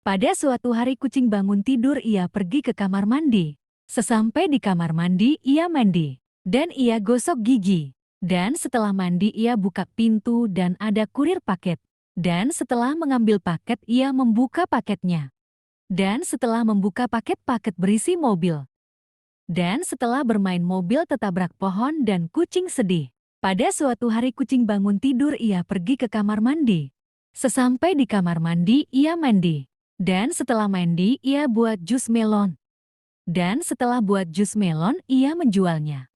Pada suatu hari kucing bangun tidur, ia pergi ke kamar mandi. Sesampai di kamar mandi, ia mandi. Dan ia gosok gigi. Dan setelah mandi, ia buka pintu dan ada kurir paket. Dan setelah mengambil paket, ia membuka paketnya. Dan setelah membuka paket berisi mobil. Dan setelah bermain mobil tertabrak pohon dan kucing sedih. Pada suatu hari kucing bangun tidur, ia pergi ke kamar mandi. Sesampai di kamar mandi, ia mandi. Dan setelah mandi, ia buat jus melon. Dan setelah buat jus melon, ia menjualnya.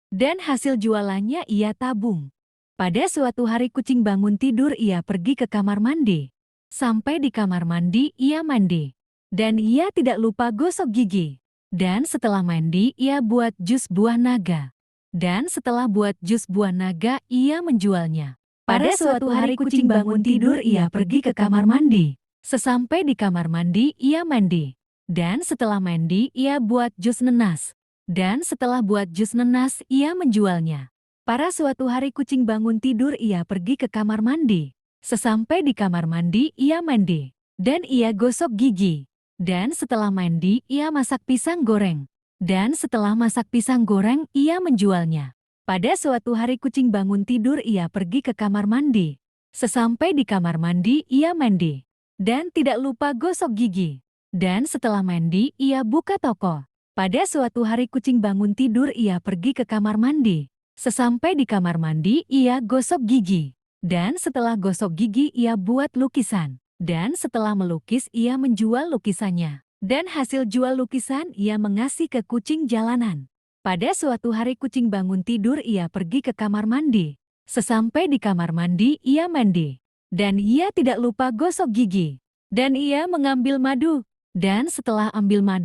Dan hasil jualannya ia tabung. Pada suatu hari kucing bangun tidur, ia pergi ke kamar mandi. Sampai di kamar mandi, ia mandi. Dan ia tidak lupa gosok gigi. Dan setelah mandi, ia buat jus buah naga. Dan setelah buat jus buah naga, ia menjualnya. Pada suatu hari kucing bangun tidur, ia pergi ke kamar mandi. Sesampai di kamar mandi, ia mandi. Dan setelah mandi, ia buat jus nenas. Dan setelah buat jus nenas, ia menjualnya. Pada suatu hari kucing bangun tidur, ia pergi ke kamar mandi. Sesampai di kamar mandi, ia mandi. Dan ia gosok gigi. Dan setelah mandi, ia masak pisang goreng. Dan setelah masak pisang goreng, ia menjualnya. Pada suatu hari kucing bangun tidur, ia pergi ke kamar mandi. Sesampai di kamar mandi, ia mandi. Dan tidak lupa gosok gigi. Dan setelah mandi, ia buka toko. Pada suatu hari kucing bangun tidur, ia pergi ke kamar mandi. Sesampai di kamar mandi, ia gosok gigi. Dan setelah gosok gigi, ia buat lukisan. Dan setelah melukis, ia menjual lukisannya. Dan hasil jual lukisan, ia mengasih ke kucing jalanan. Pada suatu hari kucing bangun tidur, ia pergi ke kamar mandi. Sesampai di kamar mandi, ia mandi. Dan ia tidak lupa gosok gigi. Dan ia mengambil madu. Dan setelah ambil madu,